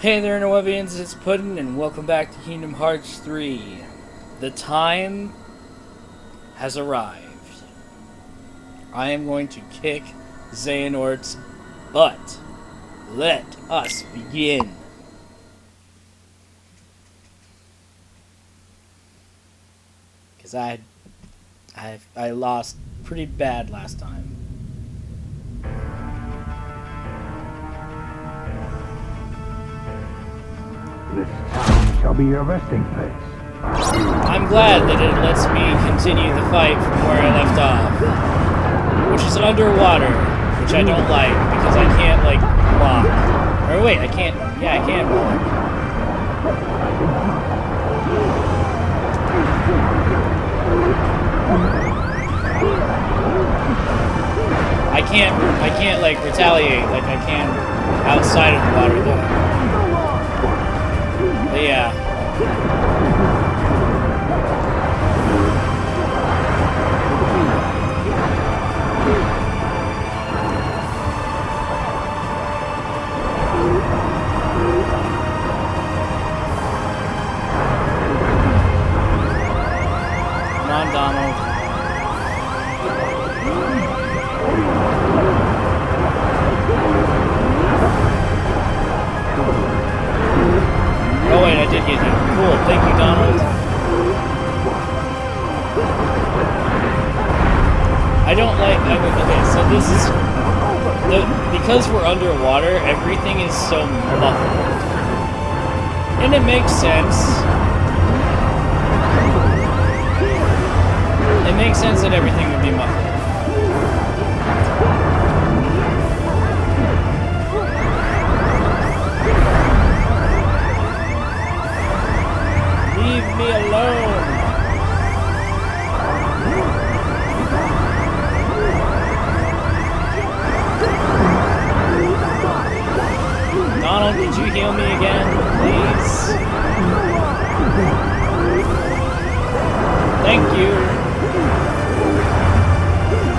Hey there, Noebians, it's Puddin, and welcome back to Kingdom Hearts 3. The time has arrived. I am going to kick Xehanort's butt. Let us begin. Because I lost pretty bad last time. This town shall be your resting place. I'm glad that it lets me continue the fight from where I left off. Which is underwater, which I don't like, because I can't, like, walk. Or wait, I can't, yeah, I can't walk. I can't, like, retaliate like I can outside of the water, though. But yeah. Come on, Donald. Oh wait, I did get you. Cool, thank you, Donald. I don't like. Okay, so this is because we're underwater. Everything is so muffled, and it makes sense. It makes sense that everything would be muffled. Leave me alone! Donald, could you heal me again, please? Thank you.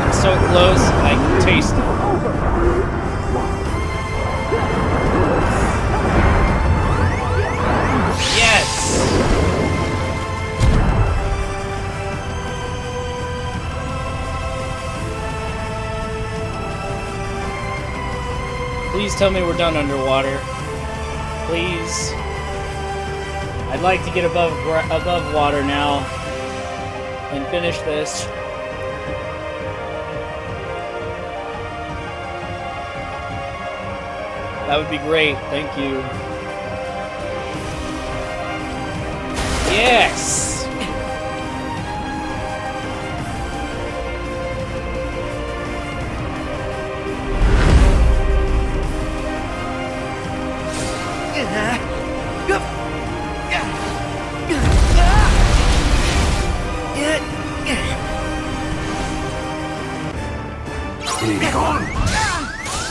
It's so close, I can taste it. Yes! Please tell me we're done underwater. Please. I'd like to get above water now and finish this. That would be great. Thank you. Yes!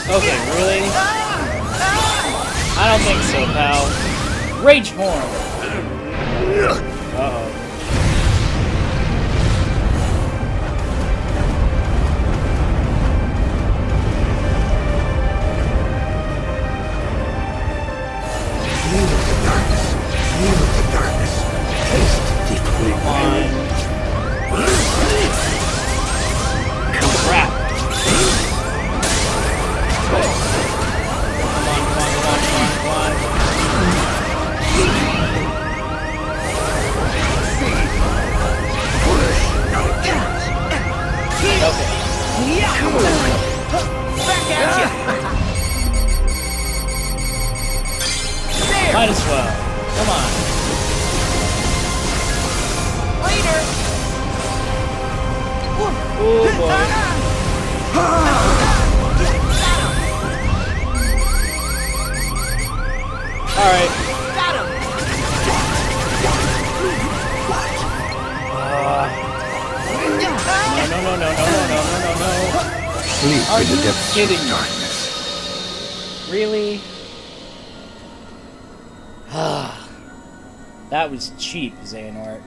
Okay, really? I don't think so, pal. Rage form! Uh-oh. Come on. Crap. Might as well. Come on. Later. Oh boy. Alright. Got him. No. Sleep Are in the you depths kidding of me? darkness. Really? That was cheap, Xehanort.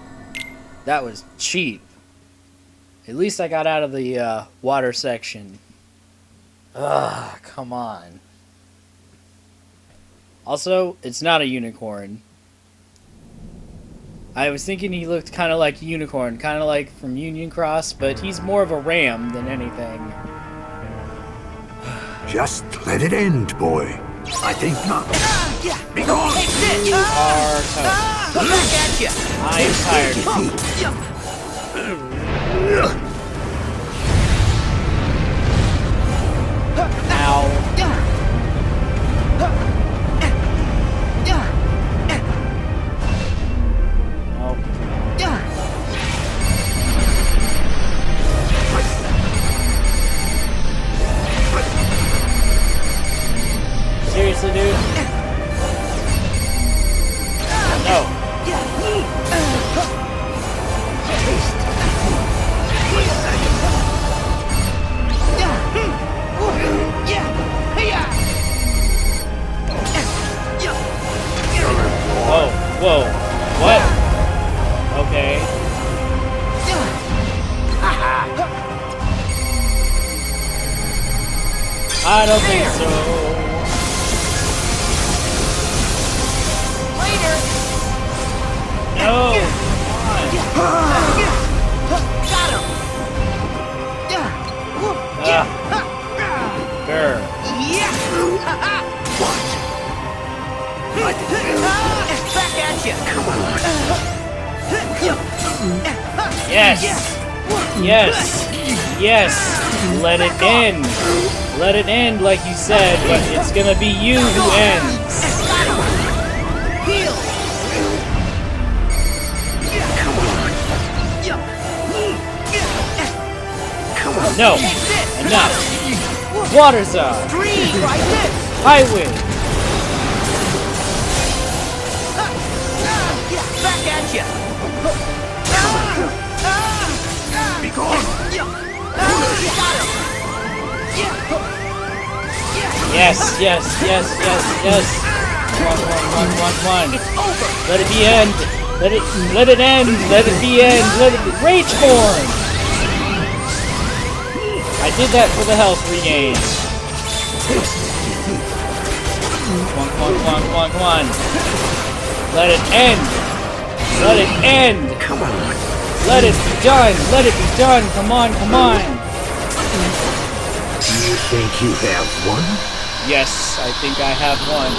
That was cheap. At least I got out of the water section. Ugh, come on. Also, it's not a unicorn. I was thinking he looked kind of like a unicorn, kind of like from Union Cross, but he's more of a ram than anything. Just let it end, boy. I think not. Be gone! Take this! You are toast. Back at ya! I'm tired. Ow. Seriously, dude? No. Oh, whoa. What? Okay. I don't think so. Later! No! Got him! Grr. Back at ya! Come on! Yes! Yes! Yes! Let it end! Let it end like you said, but it's gonna be you who ends! Heal! Come on! No! Enough! Water zone! Three! Try this! Highway! Back at ya! Be gone! Got him! Yes, yes, yes, yes, yes! Come on, come on. It's over! Let it be end! Let it end! Let it be end! Let it be Rageborn! I did that for the health regain. Come on. Let it end! Let it end! Come on! Let it be done! Let it be done! Come on! Do you think you have one? Yes, I think I have one.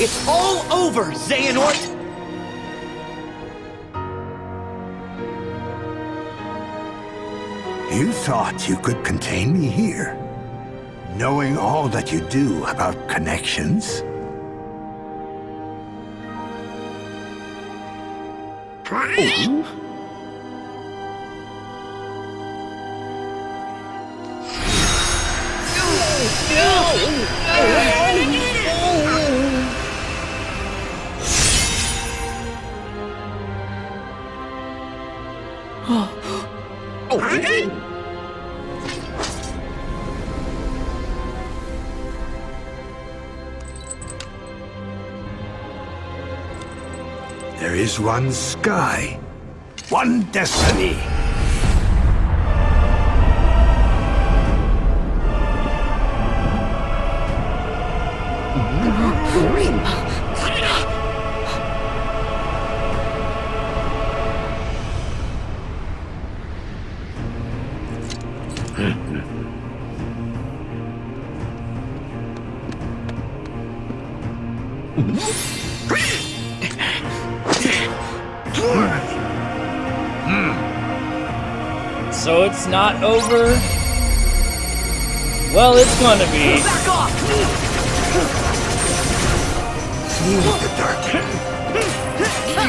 It's all over, Xehanort! You thought you could contain me here, knowing all that you do about connections? There is one sky, one destiny. So it's not over? Well, it's gonna be. Back off!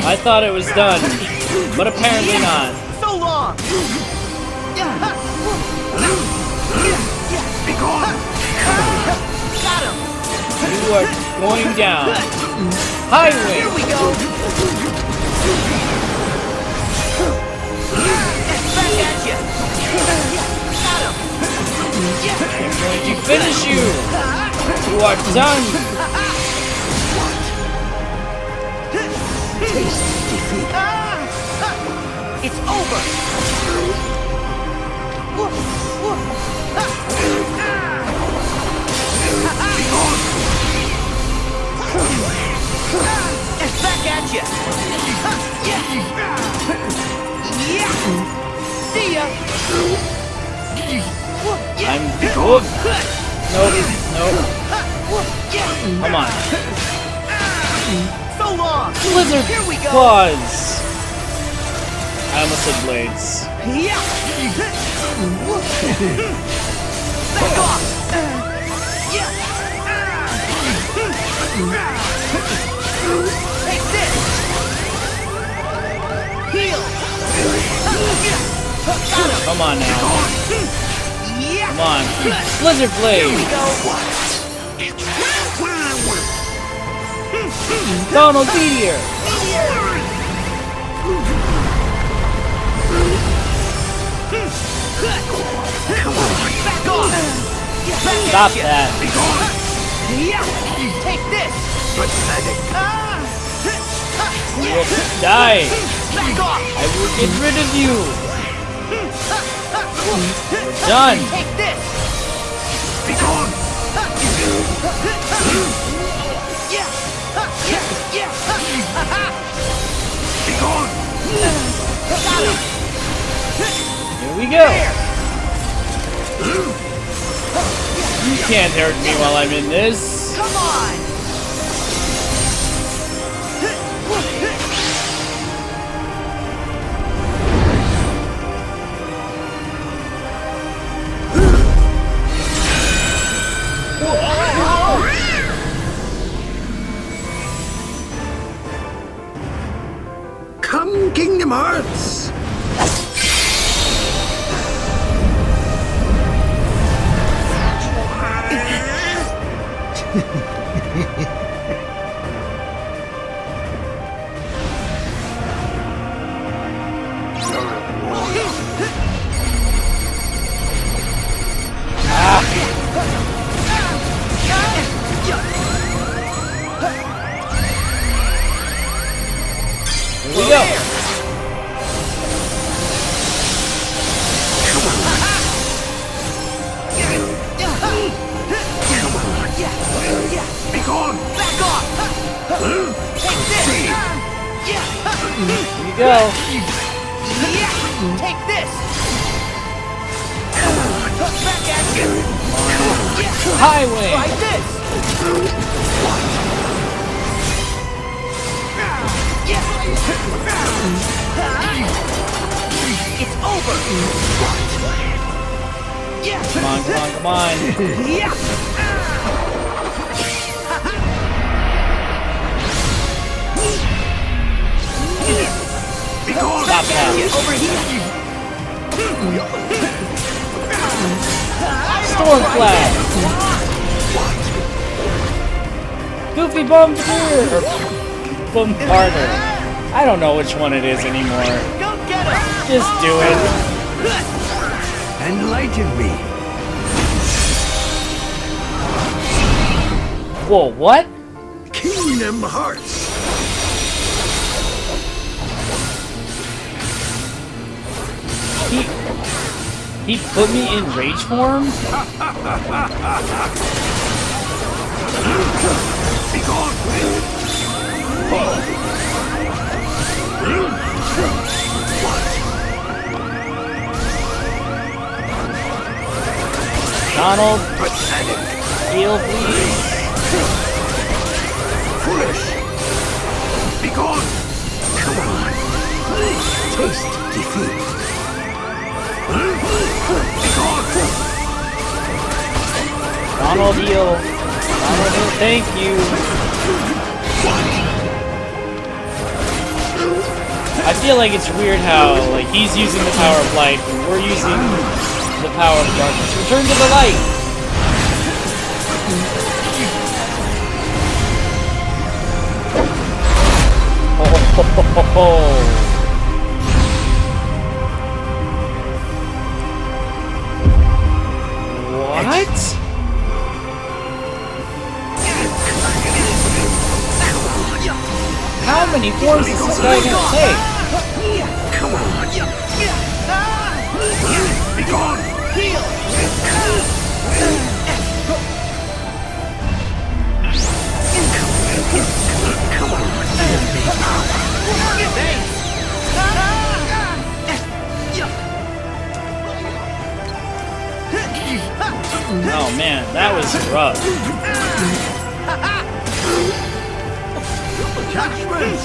I thought it was done, but apparently not. So long! Be gone! Got him! You are going down. Highway! Here we go! Back at you! Got him! I'm going to finish you! You are done! It's over! Back at you! See ya! I'm... Whoop. Nope. Nope. Come on. So long! Blizzard Here we go! claws! I almost said blades. Back off! Take this! Heal! Come on now. Come on. Blizzard Here we blade! go! Donald Meteor! Back off! Stop that. Take this! You will die! Back off! I will get rid of you! We're done! Take this! Be gone! Be gone! Got him! Here we go! You can't hurt me while I'm in this! Come on! Come, Kingdom Hearts! Here we go! Be gone! Back off! Take this! Here we go! Take this! Back at you! Highway! Like this! It's over! Come on, come on, come on! Be gone! Stop that! Over here! Storm Flag! Goofy Bombardier! Or Bombarder. I don't know which one it is anymore. Go get him! Just do it. Enlighten me! Whoa, what? Kingdom Hearts! He put me in rage form? Donald, heal please. Foolish! Be gone! Come on! Taste defeat! Be gone! Donald heal. Donald heal, thank you. I feel like it's weird how, like, he's using the power of light and we're using the power of darkness. Return to the light! What? How many forms is this guy gonna take? Come on! Be gone! Come on! Oh man, that was rough. Judgment!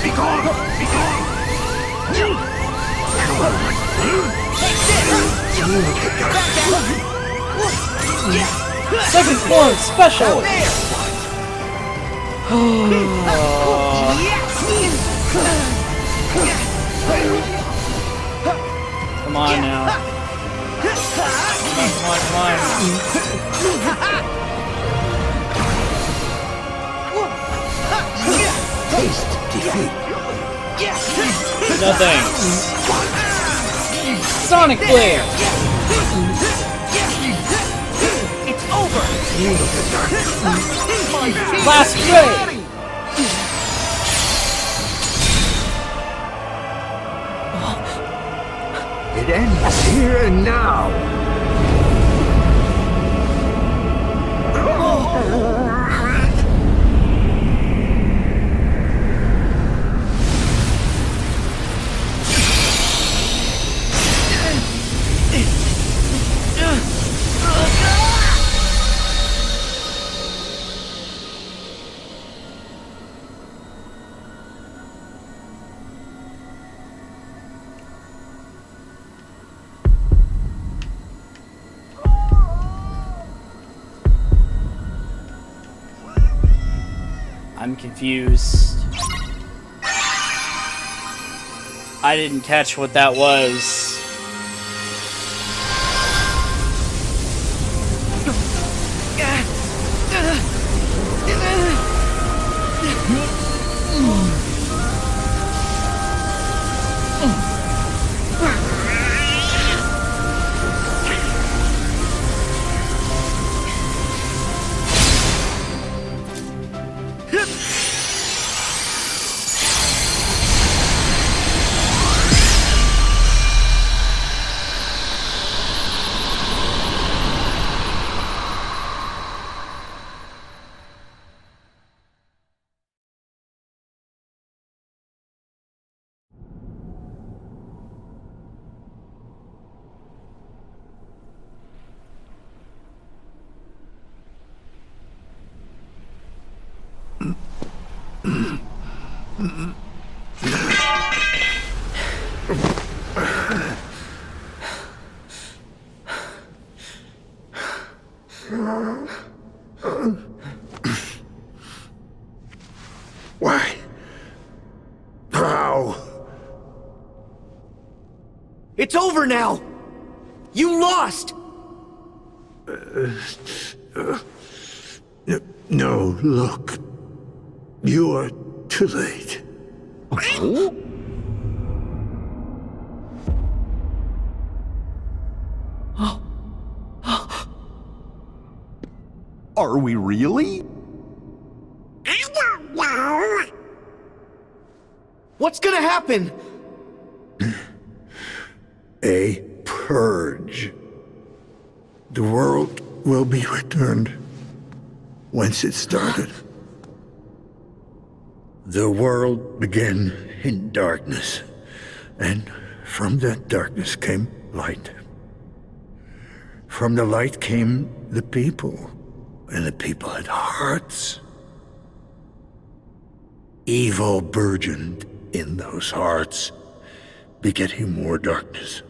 Be gone! Be gone! Come on! Second form special! Come on now. Come on. Taste defeat! No thanks. Sonic Flare! It's over! Last Ray! It ends here and now! I'm confused. I didn't catch what that was. Why? How? It's over now! You lost! No, look. You are too late. Are we really? I don't know. What's gonna happen? A purge. The world will be returned whence it started. The world began in darkness, and from that darkness came light. From the light came the people, and the people had hearts. Evil burgeoned in those hearts, begetting more darkness.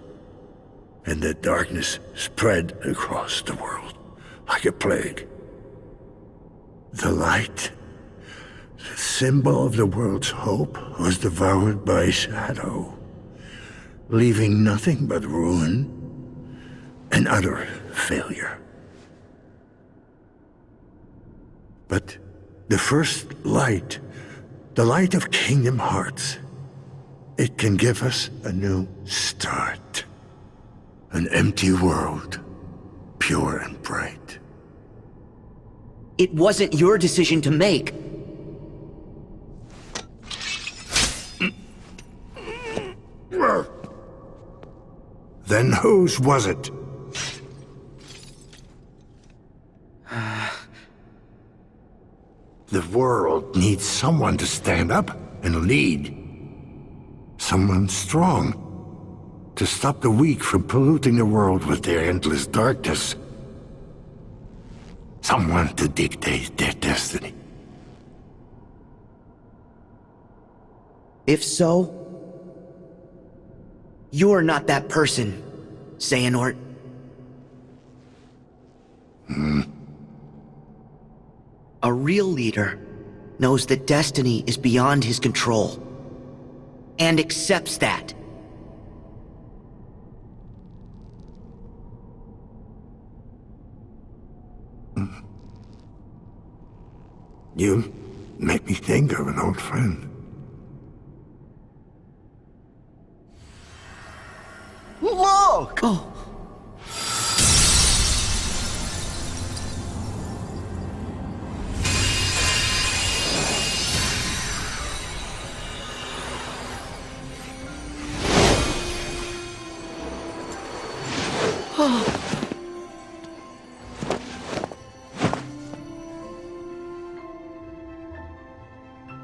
And the darkness spread across the world like a plague. The light, the symbol of the world's hope, was devoured by shadow, leaving nothing but ruin and utter failure. But the first light, the light of Kingdom Hearts, it can give us a new start. An empty world, pure and bright. It wasn't your decision to make. Then whose was it? The world needs someone to stand up and lead. Someone strong, to stop the weak from polluting the world with their endless darkness. Someone to dictate their destiny. If so, you're not that person, Xehanort. A real leader knows that destiny is beyond his control, and accepts that. You make me think of an old friend. Look! Oh.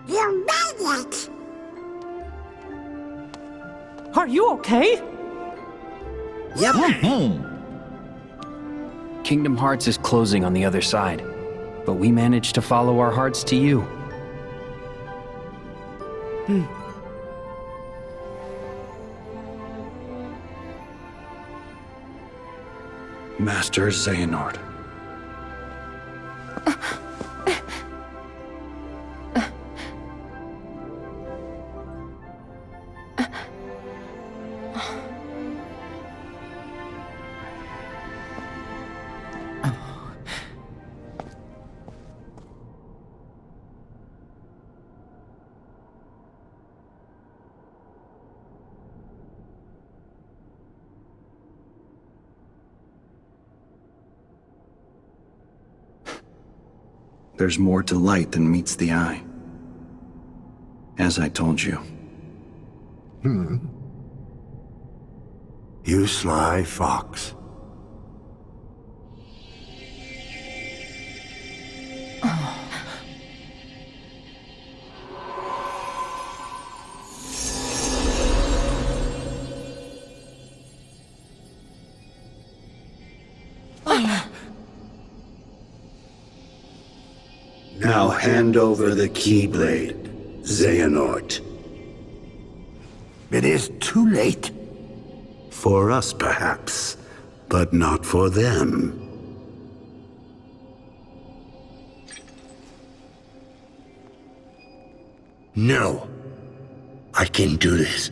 You made it! Are you okay? Yep. Kingdom Hearts is closing on the other side, but we managed to follow our hearts to you. Master Xehanort. There's more to light than meets the eye. As I told you. You sly fox. Now hand over the Keyblade, Xehanort. It is too late. For us, perhaps, but not for them. No. I can do this.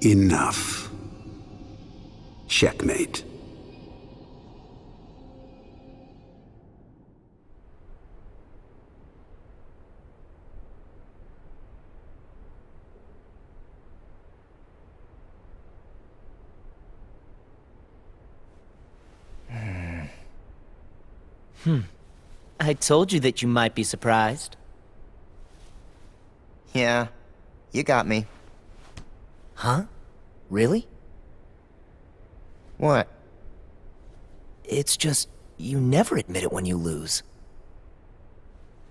Enough. Checkmate. I told you that you might be surprised. Yeah, you got me. Huh? Really? What? It's just, you never admit it when you lose.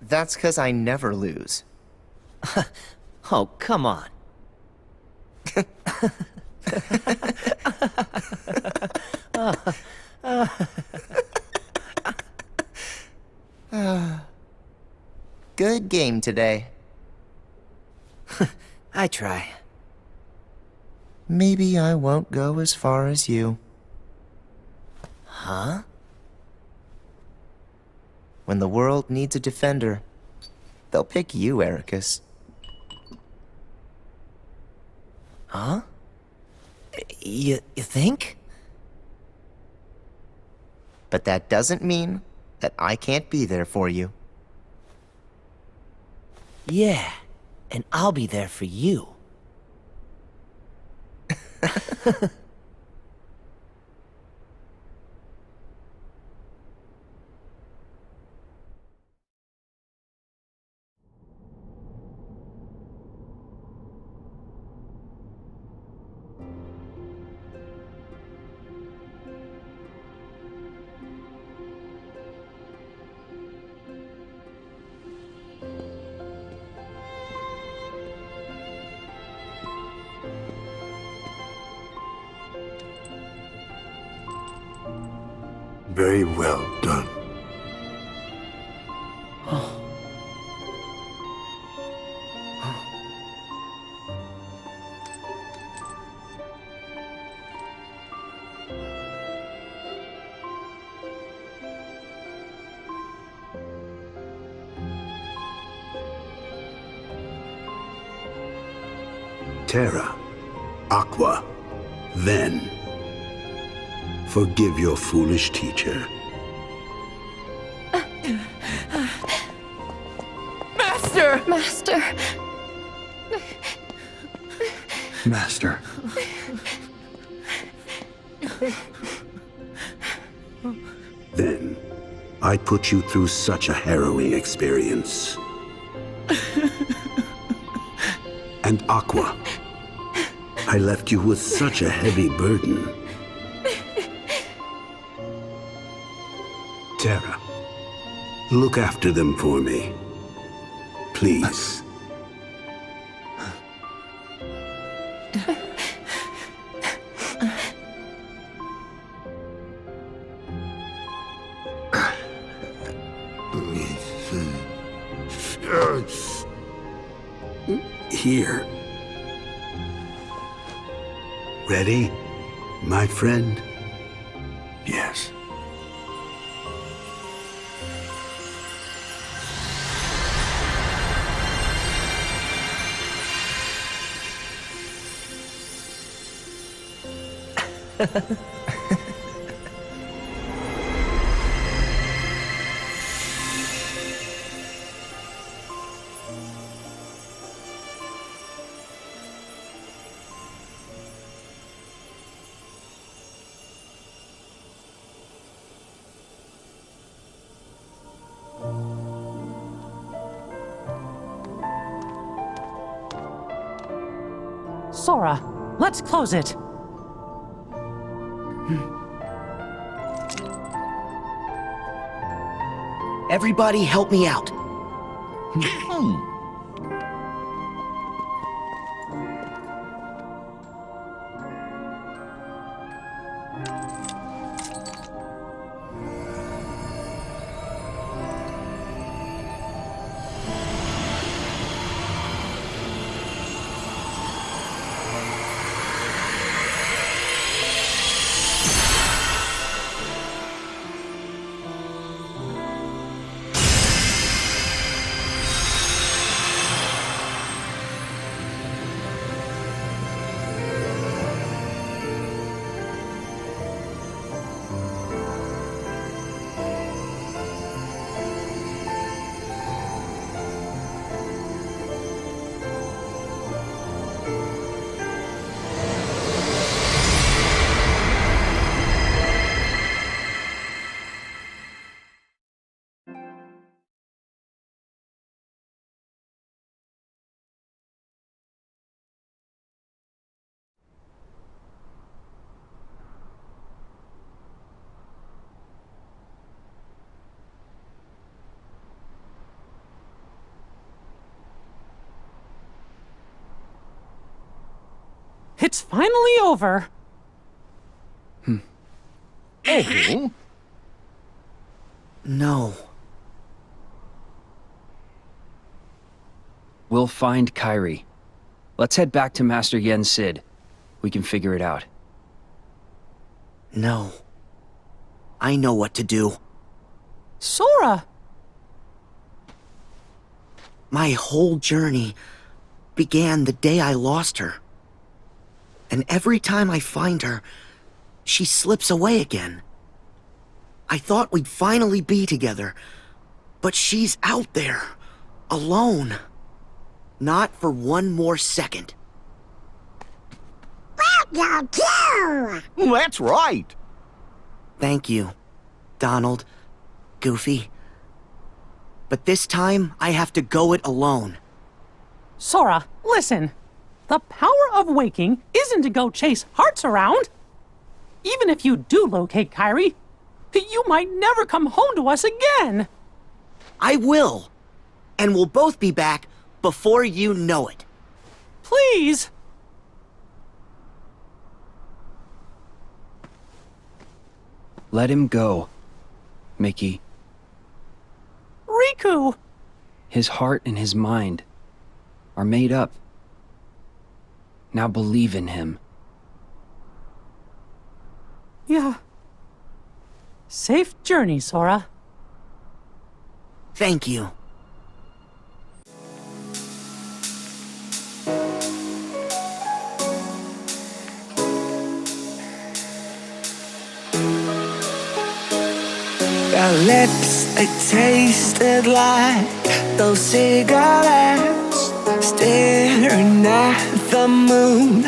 That's 'cause I never lose. Oh, come on. Good game today. I try. Maybe I won't go as far as you. Huh? When the world needs a defender, they'll pick you, Ericus. Huh? You think? But that doesn't mean that I can't be there for you. Yeah, and I'll be there for you. Very well done. Terra, Aqua, then. Forgive your foolish teacher. Master! Master! Master. Then, I put you through such a harrowing experience. And Aqua, I left you with such a heavy burden. Terra, look after them for me. Please. Here. Ready, my friend? Yes. Sora, let's close it. Everybody help me out. It's finally over. Oh. No. We'll find Kairi. Let's head back to Master Yen Sid. We can figure it out. No. I know what to do. Sora! My whole journey began the day I lost her. And every time I find her, she slips away again. I thought we'd finally be together, but she's out there, alone. Not for one more second. Well, you too! That's right. Thank you, Donald, Goofy. But this time, I have to go it alone. Sora, listen. The power of waking isn't to go chase hearts around. Even if you do locate Kairi, you might never come home to us again. I will. And we'll both be back before you know it. Please. Let him go, Mickey. Riku! His heart and his mind are made up. Now believe in him. Yeah. Safe journey, Sora. Thank you. Your lips, they tasted like those cigarettes. Staring at the moon,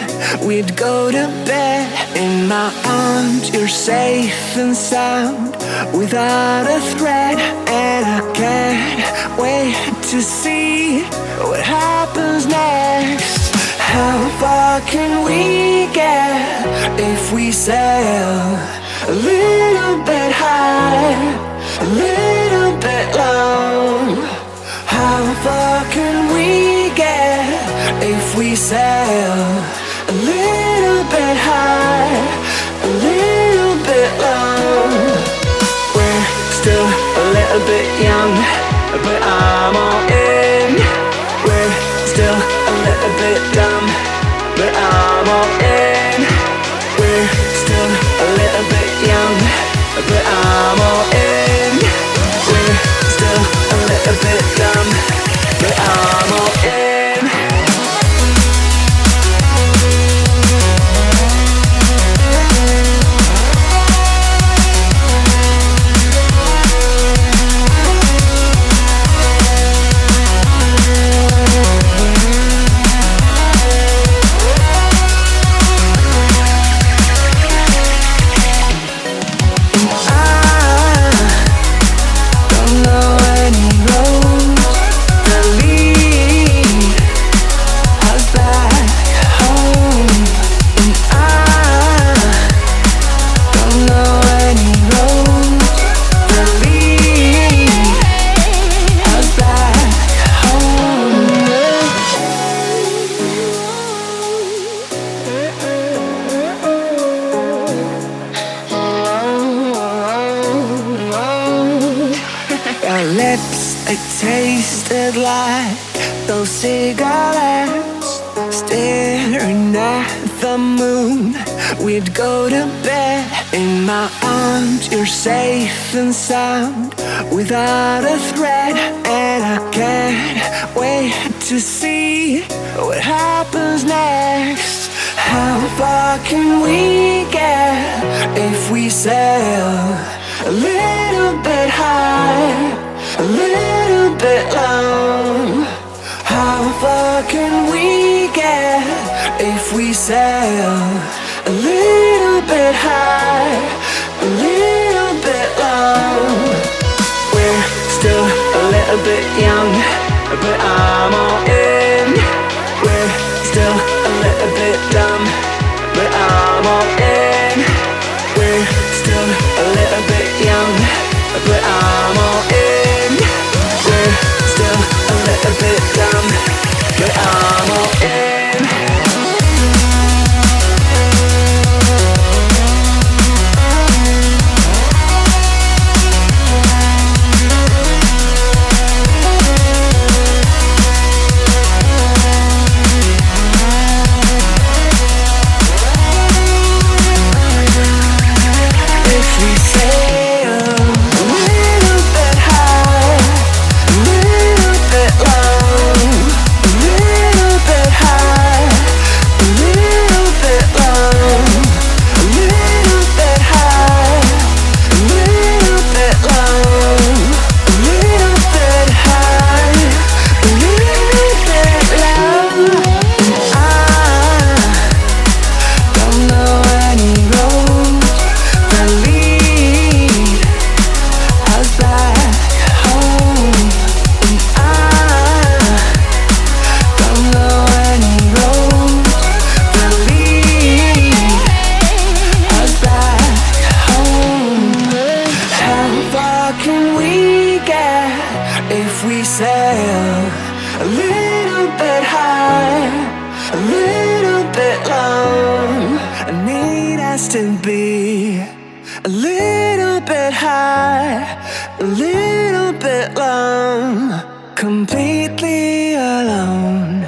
we'd go to bed. In my arms, you're safe and sound, without a threat. And I can't wait to see what happens next. How far can we get if we sail a little bit high, a little bit low? How far can we get if we sail a little bit high, a little bit low? We're still a little bit young, but I'm all in. We're still a little bit dumb, but I'm all in. We're still a little bit young, but I'm all in. We're still a little bit dumb, but I'm all in. Your lips, they tasted like those cigarettes. Staring at the moon, we'd go to bed. In my arms, you're safe and sound, without a threat. And I can't wait to see what happens next. How far can we get if we sail a little bit high, a little bit low? How far can we get if we sail a little bit high, a little bit low? We're still a little bit young, but I'm all in. We're still a little bit dumb, but I'm all in. We're still a little bit young, but I'm all in. We're still a little bit dumb, but I'm all in. has to be a little bit high, a little bit long, completely alone.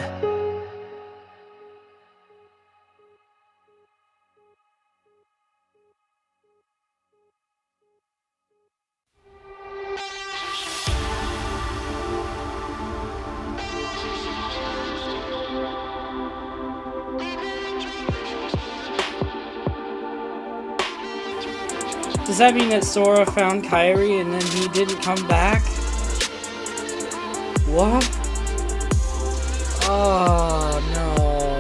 Does that mean that Sora found Kairi and then he didn't come back? What? Oh, no.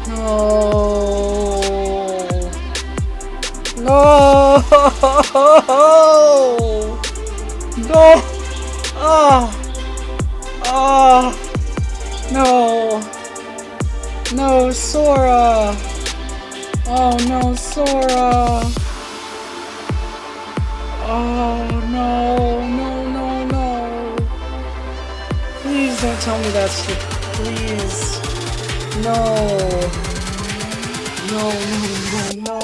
No. No. No. Oh. Oh. No. No, Sora. Oh no, Sora! Oh no, no, no, no! Please don't tell me that's the... Please! No! No, no, no, no!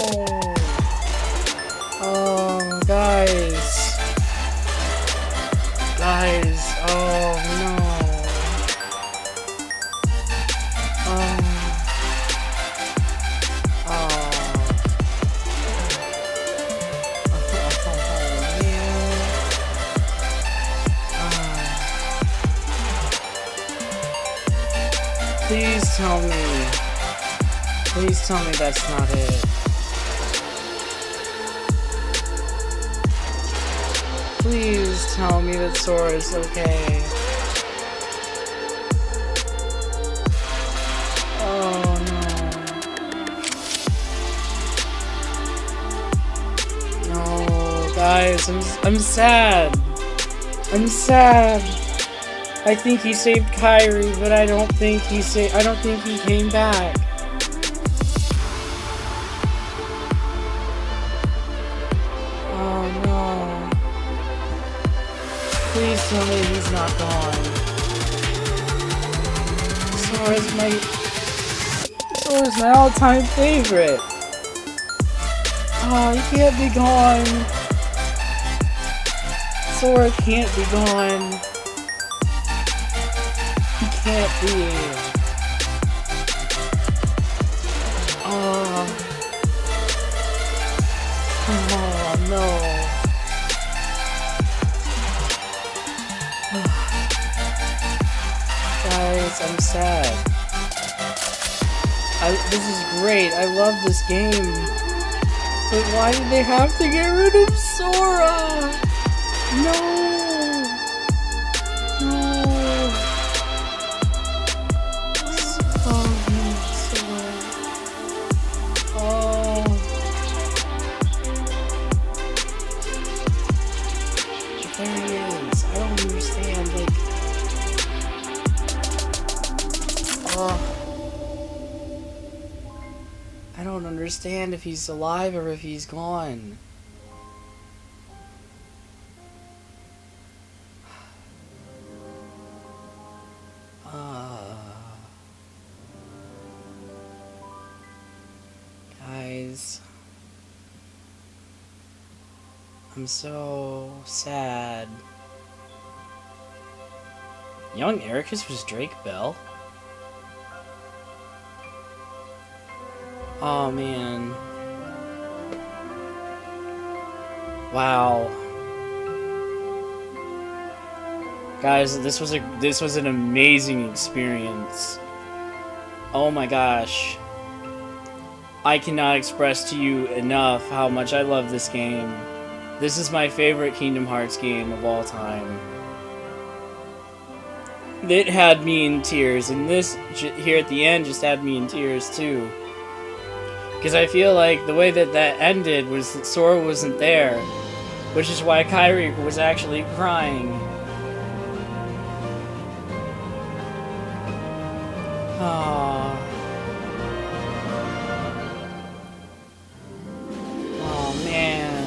Oh, guys! Guys, oh no! Please tell me. Please tell me that's not it. Please tell me that Sora is okay. Oh no. No, guys, I'm sad. I'm sad. I think he saved Kairi, but I don't think he came back. Oh no. Please tell me he's not gone. Sora's my all-time favorite. Oh, he can't be gone. Sora can't be gone. Can't be. Oh no. Guys, I'm sad. This is great. I love this game. But why did they have to get rid of Sora? No. I don't understand if he's alive or if he's gone. Guys, I'm so sad. Young Ericus was Drake Bell? Oh man. Wow. Guys, this was an amazing experience. Oh my gosh. I cannot express to you enough how much I love this game. This is my favorite Kingdom Hearts game of all time. It had me in tears, and this here at the end just had me in tears too. Because I feel like the way that ended was that Sora wasn't there, which is why Kairi was actually crying. Aww. Oh man.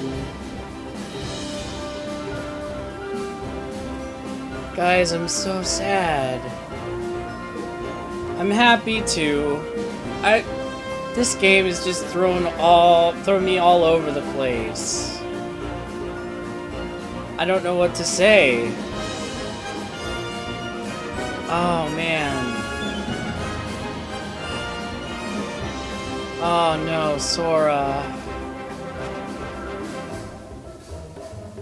Guys, I'm so sad. I'm happy too. This game is just throwing me all over the place. I don't know what to say. Oh man. Oh no, Sora.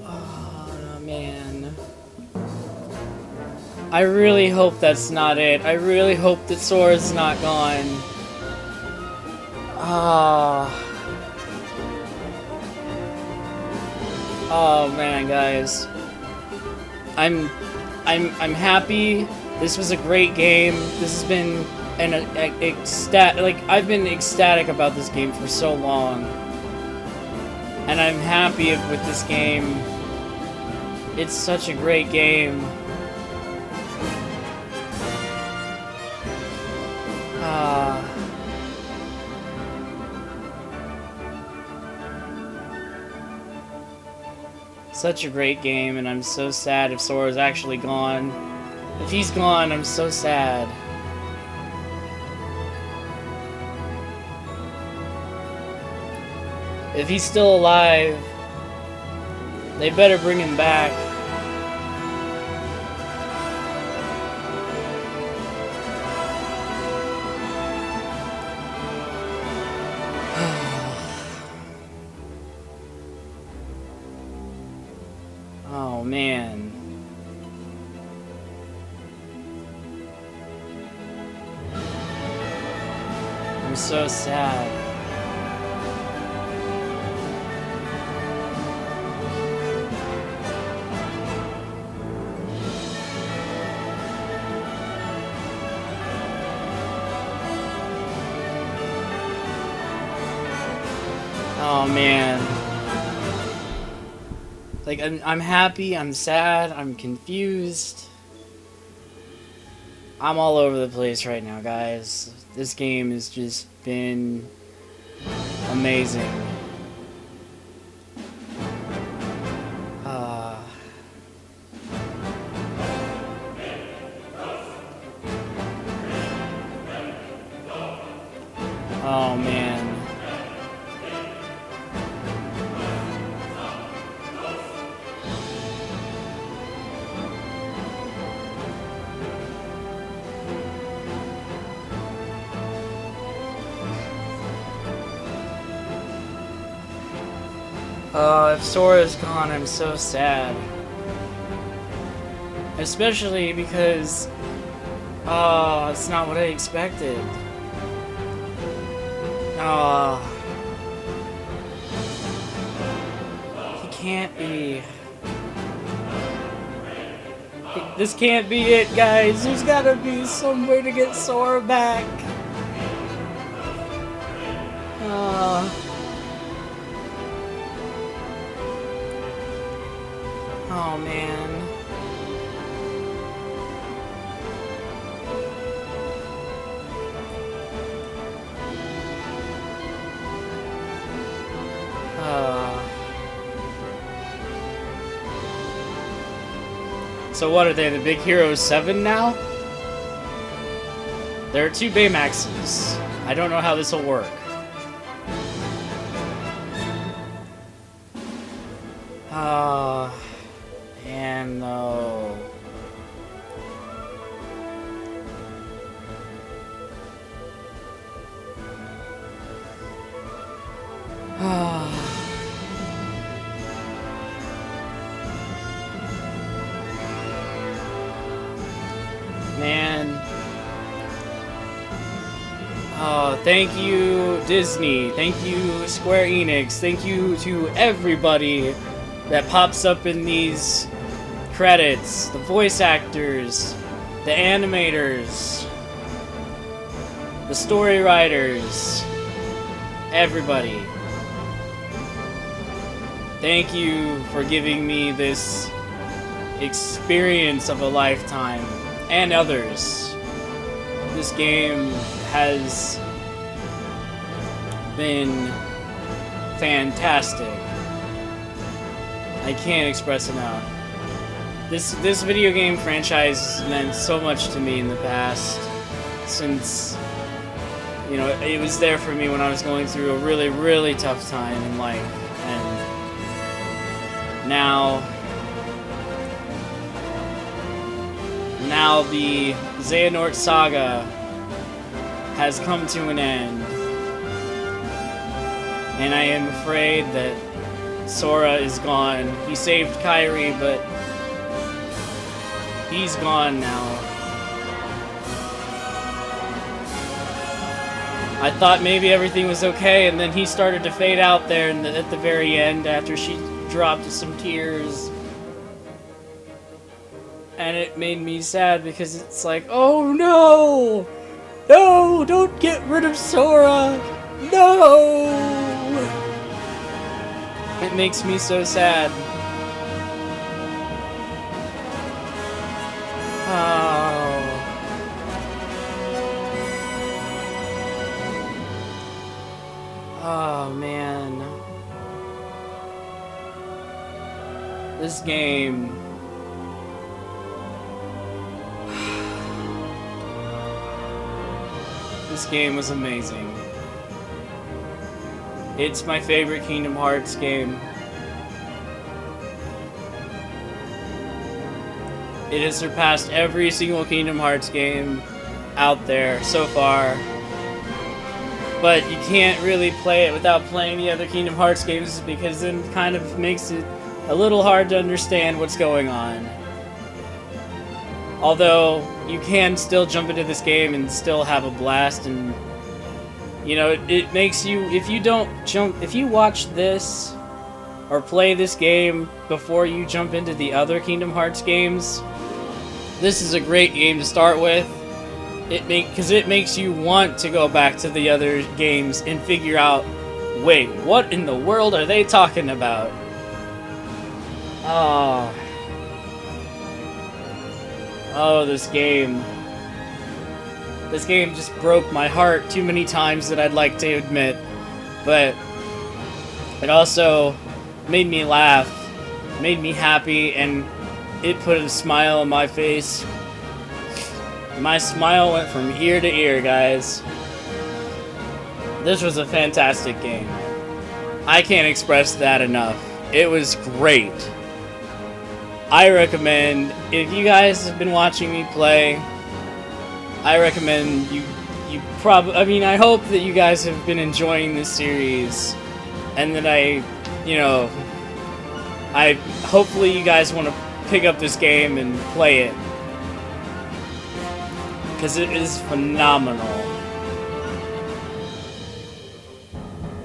Oh man. I really hope that's not it. I really hope that Sora's not gone. Oh man, guys. I'm happy. This was a great game. This has been I've been ecstatic about this game for so long. And I'm happy with this game. It's such a great game. Such a great game, and I'm so sad if Sora's actually gone. If he's gone, I'm so sad. If he's still alive, they better bring him back. Oh man. I'm so sad. Oh man. Like, I'm happy, I'm sad, I'm confused. I'm all over the place right now, guys. This game has just been amazing. Oh man. If Sora's gone, I'm so sad. Especially because, it's not what I expected. He can't be. This can't be it, guys. There's gotta be some way to get Sora back. Oh man. So what are they, the Big Hero 7 now? There are 2 Baymaxes. I don't know how this will work. And no. Man. Oh, thank you, Disney. Thank you, Square Enix. Thank you to everybody that pops up in these credits. The voice actors, the animators, the story writers, everybody. Thank you for giving me this experience of a lifetime, and others. This game has been fantastic. I can't express enough. This video game franchise meant so much to me in the past, since you know, it was there for me when I was going through a really, really tough time in life. And now the Xehanort saga has come to an end. And I am afraid that Sora is gone. He saved Kairi, but he's gone now. I thought maybe everything was okay, and then he started to fade out there at the very end after she dropped some tears. And it made me sad because it's like, oh no! No! Don't get rid of Sora! No! It makes me so sad. Oh man. This game. This game was amazing. It's my favorite Kingdom Hearts game. It has surpassed every single Kingdom Hearts game out there so far. But you can't really play it without playing the other Kingdom Hearts games because then it kind of makes it a little hard to understand what's going on. Although, you can still jump into this game and still have a blast, and you know, it makes you, if you watch this or play this game before you jump into the other Kingdom Hearts games, this is a great game to start with. Because it makes you want to go back to the other games and figure out, wait, what in the world are they talking about? Oh, this game. This game just broke my heart too many times that I'd like to admit. But it also made me laugh, made me happy, and it put a smile on my face. My smile went from ear to ear, guys. This was a fantastic game. I can't express that enough. It was great. I recommend, if you guys have been watching me play, I recommend I hope that you guys have been enjoying this series, and that hopefully you guys want to pick up this game and play it. Because it is phenomenal.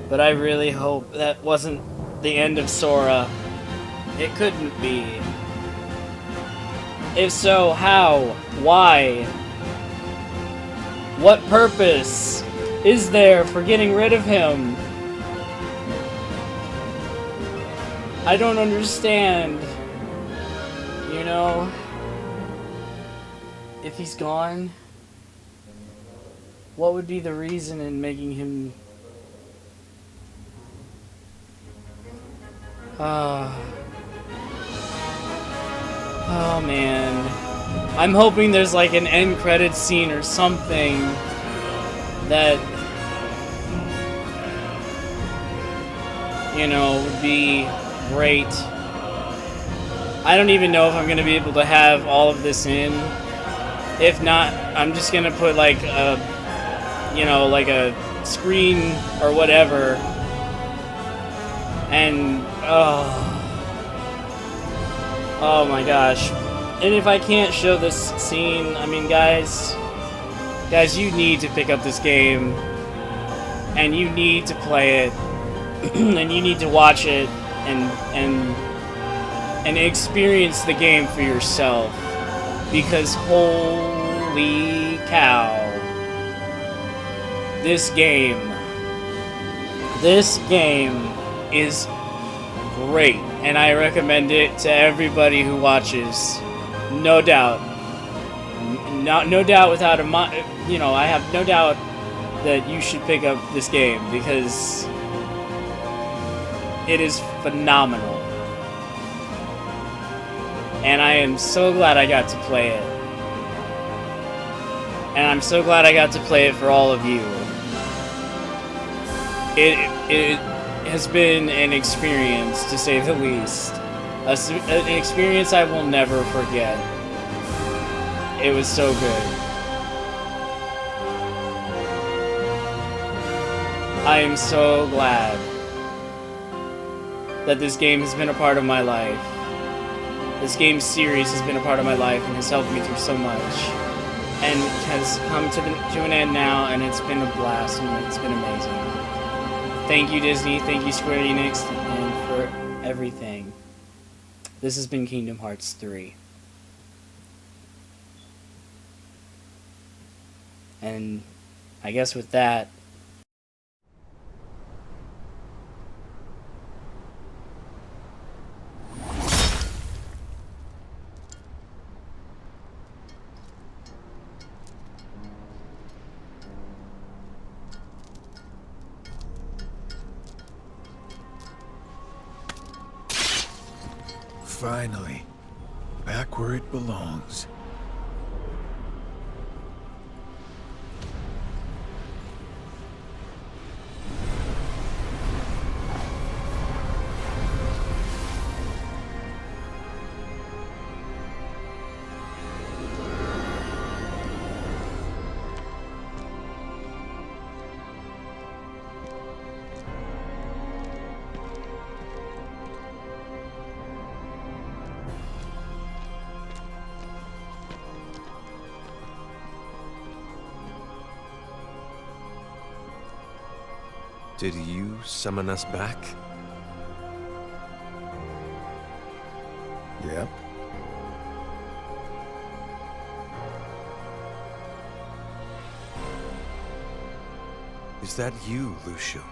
But I really hope that wasn't the end of Sora. It couldn't be. If so, how? Why? What purpose is there for getting rid of him? I don't understand. You know? If he's gone, what would be the reason in making him... Oh man. I'm hoping there's like an end credits scene or something that, you know, would be great. I don't even know if I'm going to be able to have all of this in. If not, I'm just going to put like a, you know, like a screen or whatever. And, oh my gosh. And if I can't show this scene, I mean, guys, you need to pick up this game, and you need to play it, and you need to watch it, and experience the game for yourself, because holy cow, this game is great, and I recommend it to everybody who watches. No doubt. No doubt without a you know, I have no doubt that you should pick up this game because it is phenomenal. And I am so glad I got to play it. And I'm so glad I got to play it for all of you. it has been an experience, to say the least. An experience I will never forget. It was so good. I am so glad that this game has been a part of my life. This game series has been a part of my life and has helped me through so much. And has come to an end now, and it's been a blast, and it's been amazing. Thank you, Disney. Thank you, Square Enix, and for everything. This has been Kingdom Hearts 3. And I guess with that, finally, back where it belongs. Did you summon us back? Yep. Is that you, Lucio?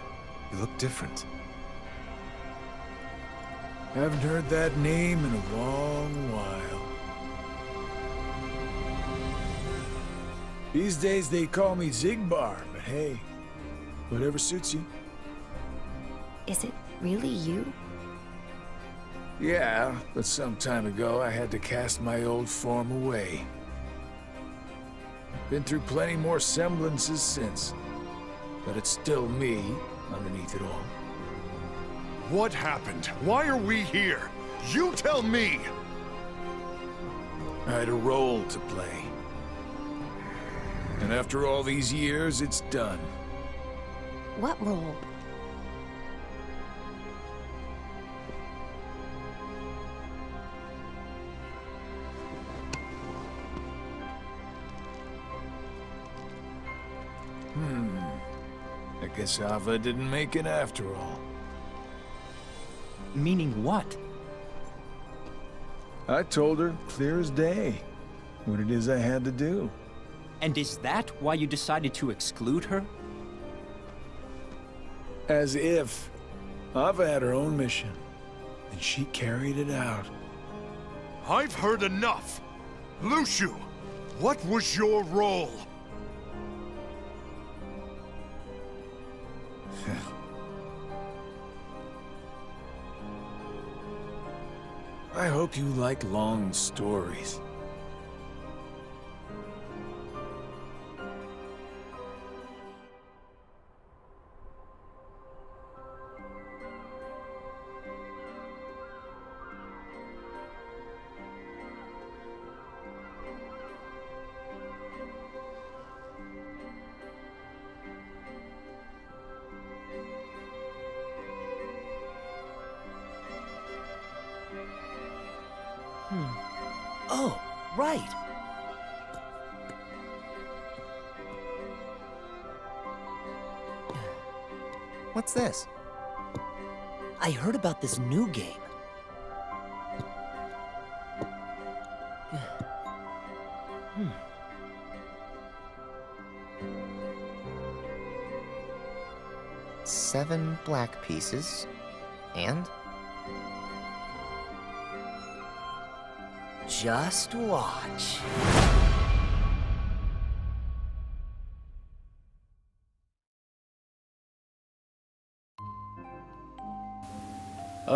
You look different. Haven't heard that name in a long while. These days they call me Xigbar, but hey, whatever suits you. Is it really you? Yeah, but some time ago I had to cast my old form away. Been through plenty more semblances since, but it's still me underneath it all. What happened? Why are we here? You tell me! I had a role to play. And after all these years, it's done. What role? I guess Ava didn't make it after all. Meaning what? I told her, clear as day, what it is I had to do. And is that why you decided to exclude her? As if. Ava had her own mission, and she carried it out. I've heard enough! Lucio, what was your role? I hope you like long stories. Oh, right. What's this? I heard about this new game. Seven black pieces, and? Just watch.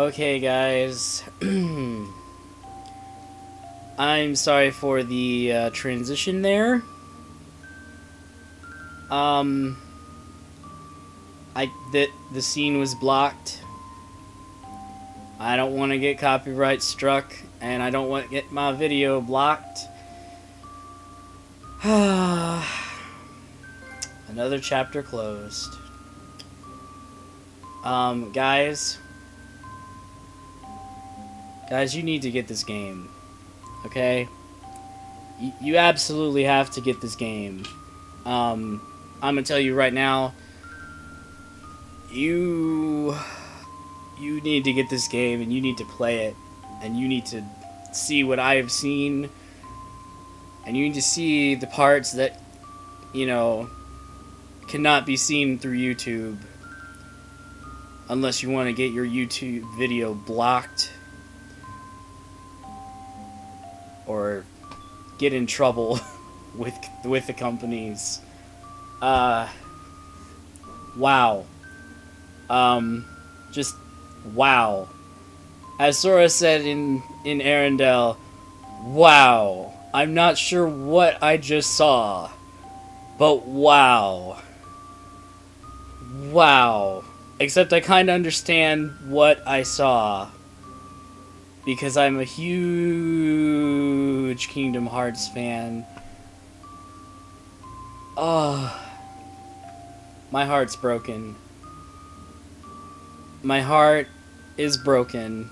okay, guys. I'm sorry for the transition there. that the scene was blocked. I don't want to get copyright struck, and I don't want to get my video blocked. Another chapter closed. Guys, you need to get this game, okay? You absolutely have to get this game. I'm gonna tell you right now, you need to get this game, and you need to play it, and you need to see what I have seen, and you need to see the parts that, you know, cannot be seen through YouTube, unless you want to get your YouTube video blocked, or get in trouble with the companies. Wow. Just wow. As Sora said in Arendelle, wow. I'm not sure what I just saw, but wow. Wow. Except I kind of understand what I saw, because I'm a huge Kingdom Hearts fan. Oh, my heart's broken. My heart is broken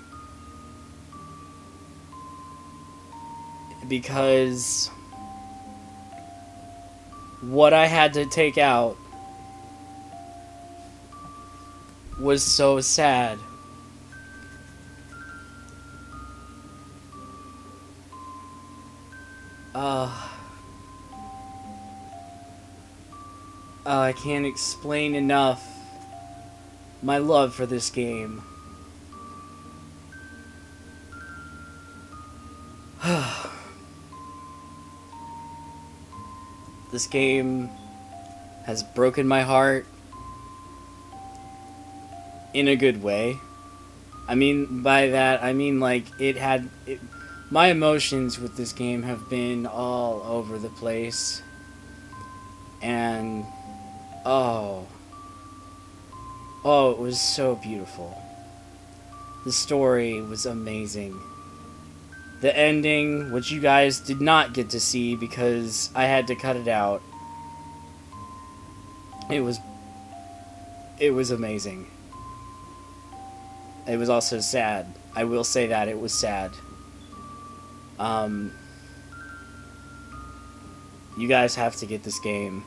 because what I had to take out was so sad. I can't explain enough my love for this game. This game has broken my heart in a good way. I mean, by that, I mean, like, my emotions with this game have been all over the place. And, oh, it was so beautiful. The story was amazing. The ending, which you guys did not get to see because I had to cut it out, it was amazing. It was also sad. I will say that, it was sad. You guys have to get this game.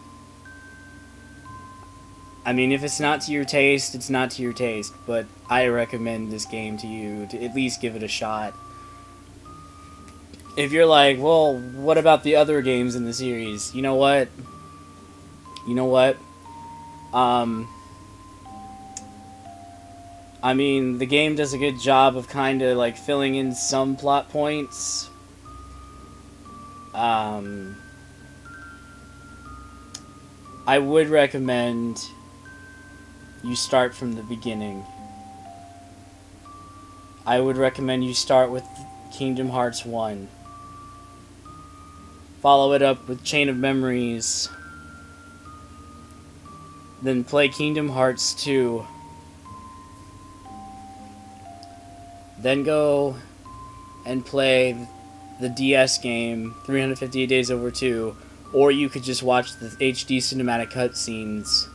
I mean, if it's not to your taste, it's not to your taste, but I recommend this game to you to at least give it a shot. If you're like, well, what about the other games in the series? You know what? I mean, the game does a good job of kind of like filling in some plot points. I would recommend you start from the beginning. I would recommend you start with Kingdom Hearts 1. Follow it up with Chain of Memories. Then play Kingdom Hearts 2. Then go and play the DS game, 358 Days Over 2. Or you could just watch the HD cinematic cutscenes.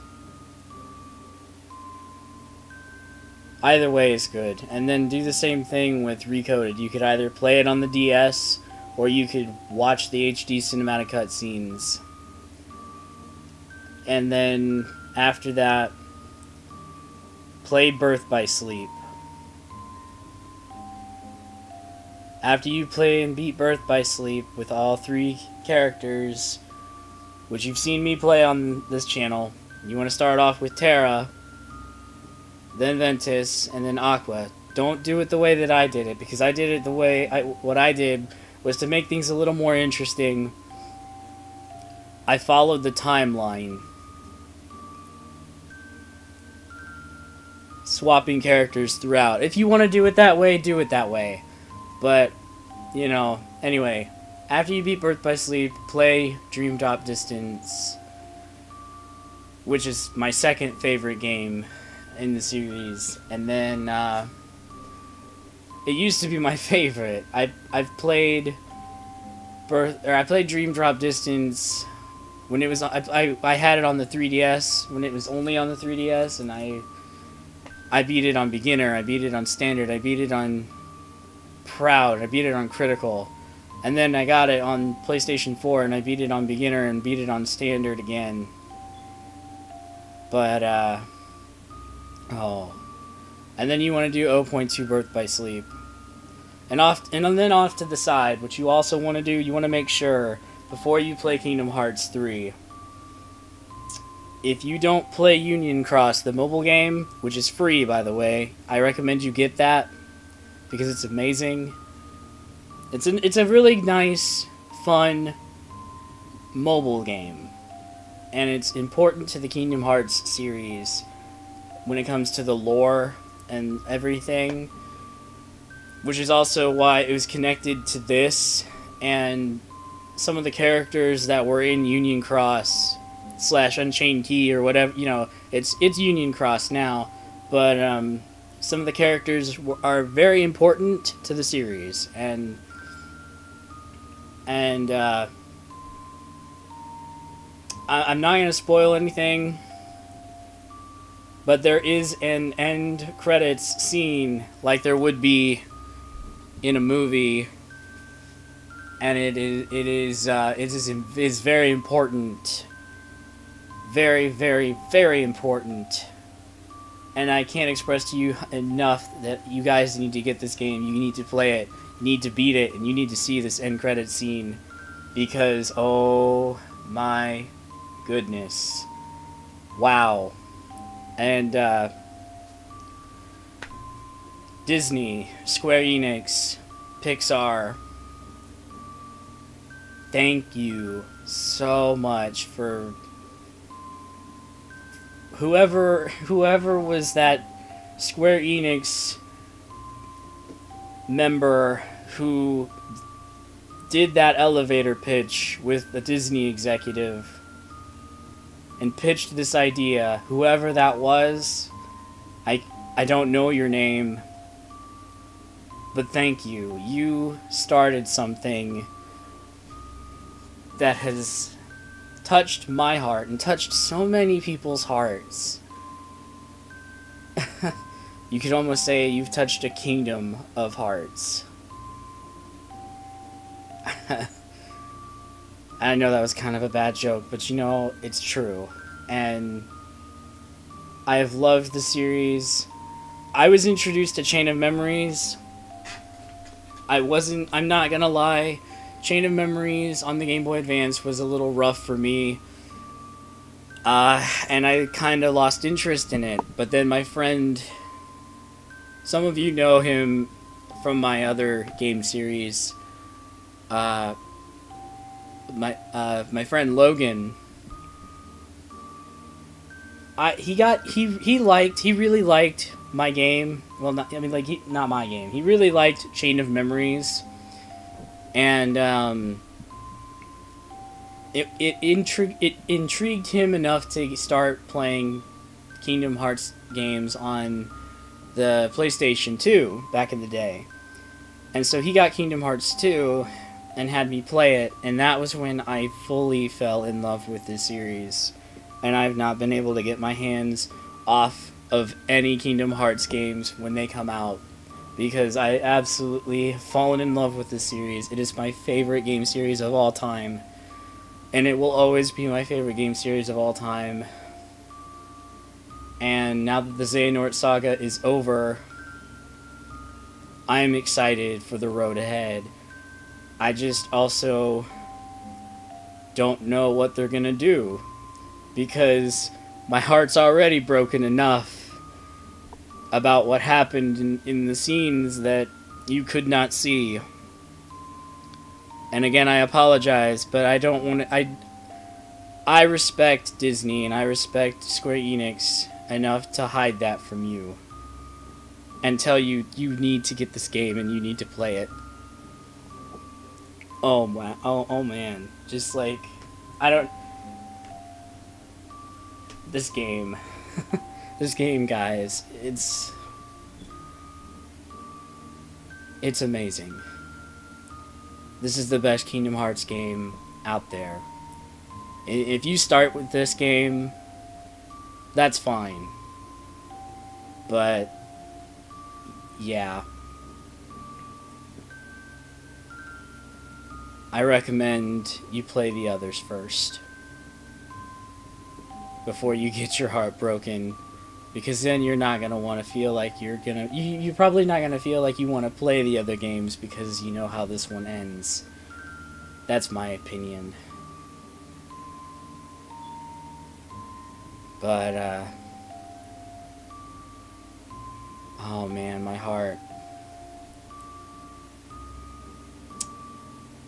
Either way is good. And then do the same thing with Recoded. You could either play it on the DS, or you could watch the HD cinematic cutscenes. And then, after that, play Birth by Sleep. After you play and beat Birth by Sleep with all 3 characters, which you've seen me play on this channel, you want to start off with Terra, then Ventus, and then Aqua. Don't do it the way that I did it, because I did it the way what I did was to make things a little more interesting. I followed the timeline, swapping characters throughout. If you want to do it that way, do it that way. But, you know, anyway, after you beat Birth by Sleep, play Dream Drop Distance. which is my second favorite game in the series, and then it used to be my favorite. I've played I played Dream Drop Distance when it was I had it on the 3DS when it was only on the 3DS, and I beat it on beginner, I beat it on standard, I beat it on proud, I beat it on critical, and then I got it on PlayStation 4 and I beat it on beginner and beat it on standard again. But and then you want to do 0.2 Birth by Sleep. And then off to the side, what you also want to do, you want to make sure before you play Kingdom Hearts 3, if you don't play Union Cross, the mobile game, which is free by the way, I recommend you get that because it's amazing. It's a really nice, fun mobile game, and it's important to the Kingdom Hearts series when it comes to the lore and everything, which is also why it was connected to this, and some of the characters that were in Union Cross / Unchained Key or whatever, you know, it's Union Cross now, but some of the characters are very important to the series, and I'm not going to spoil anything, but there is an end credits scene like there would be in a movie, and it is very important, very, very, very important, and I can't express to you enough that you guys need to get this game. You need to play it, you need to beat it, and you need to see this end credits scene, because oh my goodness, wow. And Disney, Square Enix, Pixar, thank you so much for whoever was that Square Enix member who did that elevator pitch with the Disney executive and pitched this idea. Whoever that was, I don't know your name, but thank you. You started something that has touched my heart and touched so many people's hearts. You could almost say you've touched a kingdom of hearts. I know that was kind of a bad joke, but you know, it's true. And I have loved the series. I was introduced to Chain of Memories. I'm not gonna lie, Chain of Memories on the Game Boy Advance was a little rough for me. And I kind of lost interest in it. But then my friend, some of you know him from my other game series, my friend Logan, he really liked my game. Well, not my game. He really liked Chain of Memories, and it intrigued him enough to start playing Kingdom Hearts games on the PlayStation 2 back in the day. And so he got Kingdom Hearts 2 and had me play it, and that was when I fully fell in love with this series. And I've not been able to get my hands off of any Kingdom Hearts games when they come out, because I absolutely have fallen in love with this series. It is my favorite game series of all time, and it will always be my favorite game series of all time. And now that the Xehanort saga is over, I am excited for the road ahead. I just also don't know what they're gonna do, because my heart's already broken enough about what happened in the scenes that you could not see. And again, I apologize, but I don't want to... I respect Disney and I respect Square Enix enough to hide that from you and tell you you need to get this game and you need to play it. Oh man, oh man, just like, I don't... this game. This game, guys, it's amazing. This is the best Kingdom Hearts game out there. If you start with this game, that's fine. But, yeah. I recommend you play the others first. Before you get your heart broken. Because then you're not going to want to feel like you're going to... You're probably not going to feel like you want to play the other games because you know how this one ends. That's my opinion. But, oh man, my heart.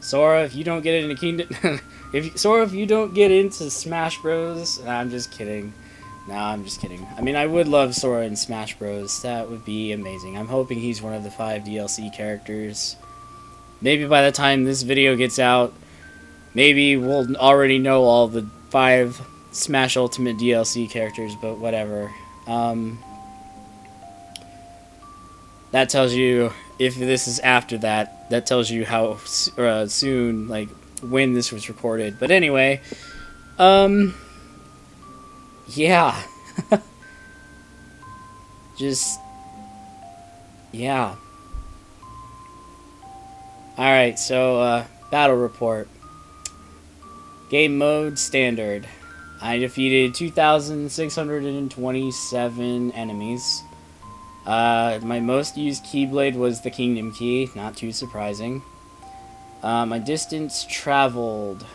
Sora, if you don't get into Kingdom... Sora, if you don't get into Smash Bros... Nah, I'm just kidding. Nah, I'm just kidding. I mean, I would love Sora in Smash Bros. That would be amazing. I'm hoping he's one of the 5 DLC characters. Maybe by the time this video gets out, maybe we'll already know all the 5 Smash Ultimate DLC characters, but whatever. That tells you, if this is after that, that tells you how soon, like, when this was recorded. But anyway, yeah. Just, yeah. Alright, so, battle report. Game mode, standard. I defeated 2,627 enemies. My most used Keyblade was the Kingdom Key, not too surprising. My distance traveled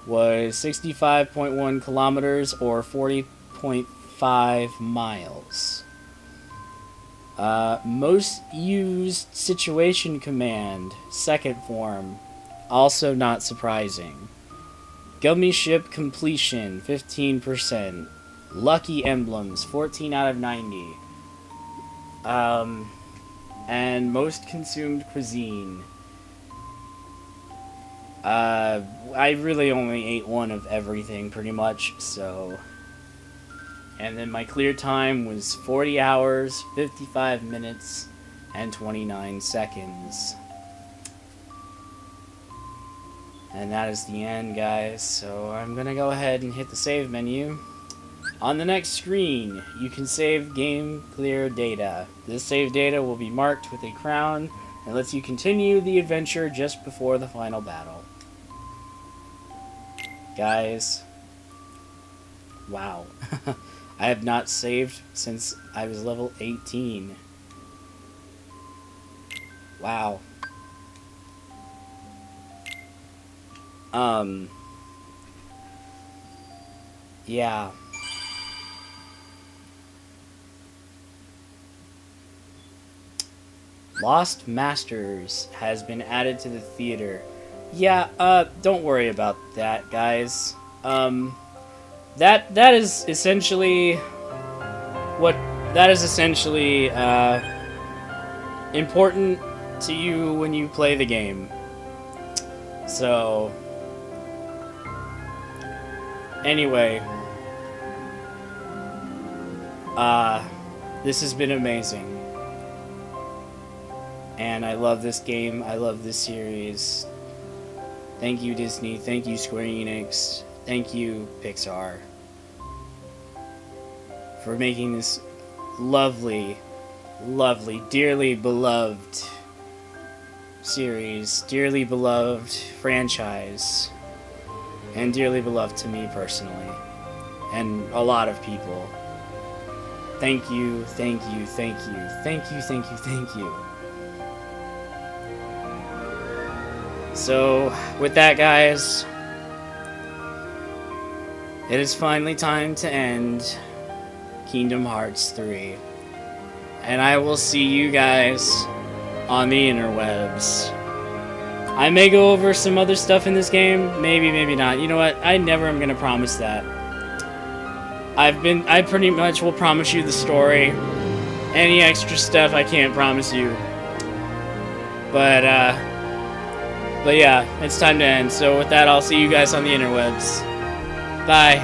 was 65.1 kilometers or 40.5 miles. Most used situation command, second form, also not surprising. Gummy ship completion, 15%. Lucky emblems, 14 out of 90. And most consumed cuisine. I really only ate one of everything, pretty much, so... And then my clear time was 40 hours, 55 minutes, and 29 seconds. And that is the end, guys, so I'm gonna go ahead and hit the save menu. On the next screen, you can save game clear data. This save data will be marked with a crown and lets you continue the adventure just before the final battle. Guys, wow. I have not saved since I was level 18. Wow. Yeah. Lost Masters has been added to the theater. Yeah, don't worry about that, guys. That is essentially important to you when you play the game. So, anyway, this has been amazing. And I love this game, I love this series. Thank you, Disney, thank you, Square Enix, thank you, Pixar, for making this lovely, lovely, dearly beloved series, dearly beloved franchise, and dearly beloved to me personally, and a lot of people. Thank you, thank you, thank you, thank you, thank you, thank you. So, with that, guys, it is finally time to end Kingdom Hearts 3. And I will see you guys on the interwebs. I may go over some other stuff in this game, maybe, maybe not. You know what? I never am gonna promise that. I pretty much will promise you the story. Any extra stuff I can't promise you. But yeah, it's time to end. So with that, I'll see you guys on the interwebs. Bye.